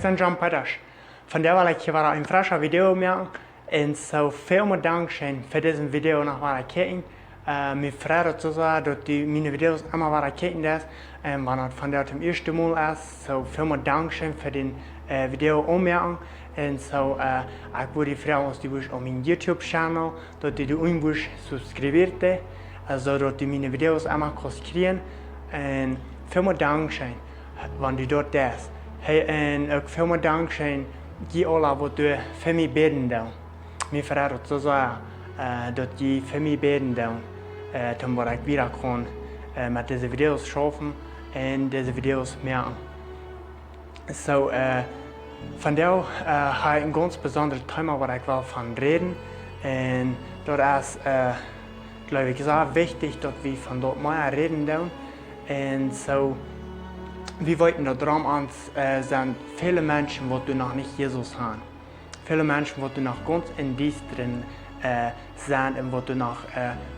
ben John Peters. Vandaar wil ik je een frisse video maken. En zo veel dank voor deze video nog waar ik kijken. Mijn vrienden zo zeggen dat die mijn video's allemaal waar ik kijken is. En wanneer het vandaar het eerste maal is, zo veel dank voor die video opmerken. En zo, ik wil die vragen als die op mijn YouTube channel, dat die de subscribeert, zodat die mijn video's allemaal kan krijgen. En veel dank wanneer die dat is. En ook veel dank die alle wat je voor mij bidden doen. Mijn vrienden zo zeggen dat je voor mij bidden doen. Toen wat ik weer kan met deze video's schaffen en deze video's maken. Zo, vandaar heb ik een ganz bijzonder thema waar ik wil van reden. En dat is, geloof ik, zo wichtig dat we van dat meer reden doen. En zo, we weten dat er zijn vele mensen die nog niet Jezus hebben. Vele mensen die nog ganz in duisteren zijn en die nog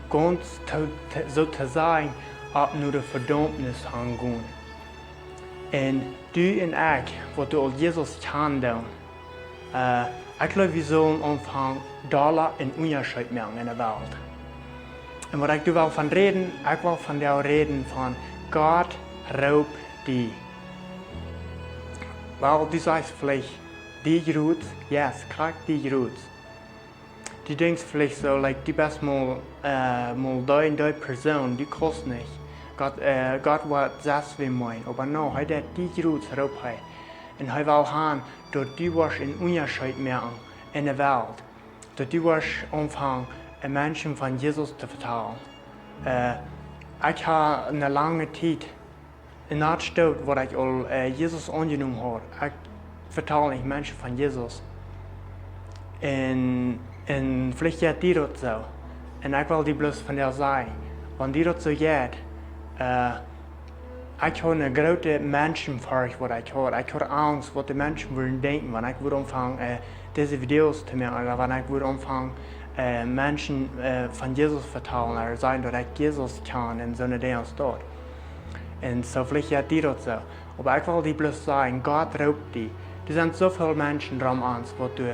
ganz zo te zeggen op naar de verdoemnis gaan. En du en ik, wat al Jezus kan doen, ik geloof we zullen omvangen dollar en onderscheid maken in de wereld. En wat ik wil van reden, ik wil van jou reden van Gott Roop Die. Wel, du sagst vielleicht die roots, yes, krijg die roots. Du denkst vielleicht so, like, die best mal die Person, die kost nicht. Gott wat zes we mooi, maar no, hij deed die roots erop hij. En hij wil gaan dat die was een onderscheid maken in de wereld. Dat die was omvang mensen van Jezus te vertellen. Ik heb een lange tijd in dat stuk waar ik al Jezus aangenomen had. Ik vertel niet mensen van Jezus. En vielleicht gaat die dat zo. En ik wil die bloos van jou zeggen. Want die dat zo gaat, ik had een grote mensenvraag wat ik had. Ik had angst wat de mensen willen denken. Want ik wil omvangen deze video's te maken. Want ik wil omvangen mensen van Jezus vertellen. En zeggen dat ik Jezus kan en zo'n dingen als dat. En zo vielleicht gaat die dat zo. Maar ik wil die bloos zeggen, Gott Roop Die. Er zijn zoveel mensen rond ons wat je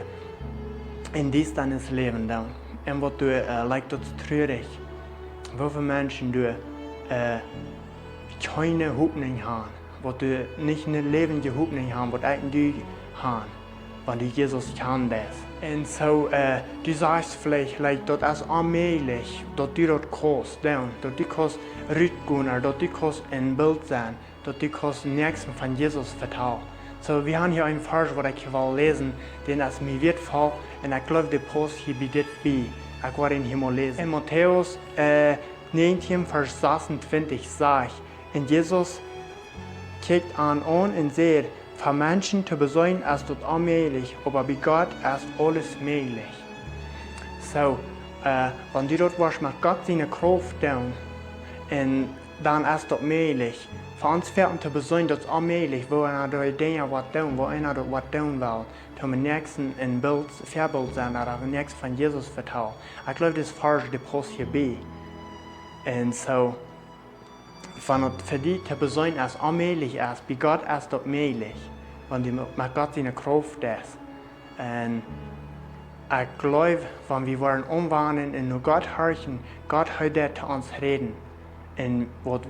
in dieses leven doen. En wat je lijkt dat treurig. Hoeveel mensen je keine Hoffnung haben, wat je niet een levende Hoffnung haben, wat ik du haben, want die Jezus kann das. En zo, du sagst vielleicht, like, dat is allmählich, dat du dat kost doen, dat du kost uitgaan, dat du kost een beeld zijn, dat du kost niks van Jezus vertellen. So, wir haben hier einen Vers, wo ich will lesen, den es mir wird vor, und ich glaube, der Post hier bietet bei. Ich werde ihn hier mal lesen. In Matthäus 19, Vers 26 sagt, und Jesus kijkt an und sagt, für Menschen zu besäumen ist das unmöglich, aber bei Gott ist alles möglich. So, wenn du dort was mit Gott seine Kraft tun, und dann ist das möglich. Für uns Pferden zu besäumen, das ist unmöglich, wo einer die Dinge was tun, wo einer das was tun will, zu mir nächsten ein Bild, Vorbild sein, oder nichts von Jesus vertellen. Ich glaube, das ist falsch, die Post hier bei. Und so, wenn es für die zu besäumen ist, unmöglich ist, bei Gott ist das möglich, wenn die mit Gott seine Kraft ist. Und ich glaube, wenn wir wollen umwandeln und nur Gott horchen, Gott heute zu uns reden. Und was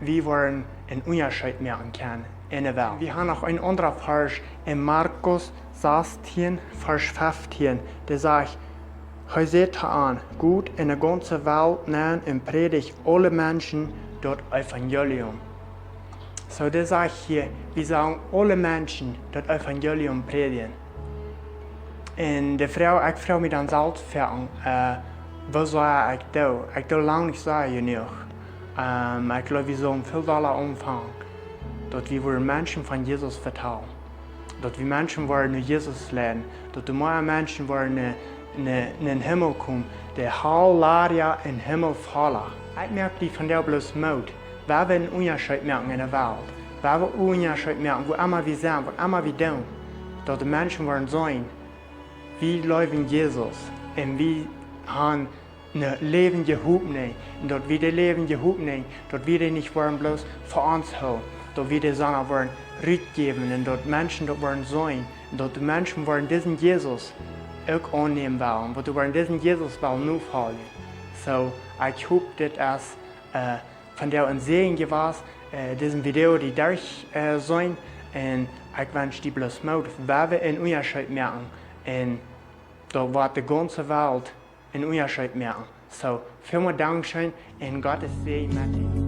wir wollen einen Unterschied machen können in der Welt. Wir haben noch einen anderen Vers in Markus 16, Vers 15, der sagt, Hij seht an, gut in der ganzen Welt nehmen und predigt alle Menschen das Evangelium. So, der sagt hier, wir sagen alle Menschen das Evangelium predigen. Und ich frage mich dann selbst, was soll ich tun? Ich tue lange nicht sagen genug. Ich glaube, wir sollen viel Dollar umfangen, dass wir Menschen von Jesus vertrauen, dass wir Menschen wollen Jesus lernen, dass die mehr Menschen wollen in den Himmel kommen, der Halleluja in den Himmel fallen. Ich merke die von der bloß Mut, wer will einen Unterschied machen in der Welt, wer will einen Unterschied machen, wo immer wir sind, was immer wir tun, dass die Menschen wollen sein, wir leben Jesus und wir haben eine lebende Hoffnung. Und dort wir die lebende Hoffnung, dort wir nicht wollen bloß für uns haben, dat wir die Sachen wollen geben und dat Menschen dat wollen sein, und dat die Menschen wollen diesen Jesus auch annehmen wollen, wat die wollen diesen Jesus wollen aufhalten. So, ich hoffe, dass von der ein Segen gewesen diesen Video, die durch sein, und ich wünsche dir bloß Mut, weil wir einen Unterschied merken, und da wird die ganze Welt einen Unterschied merken. So, vielen Dank schön und Gottes Segen mit dir.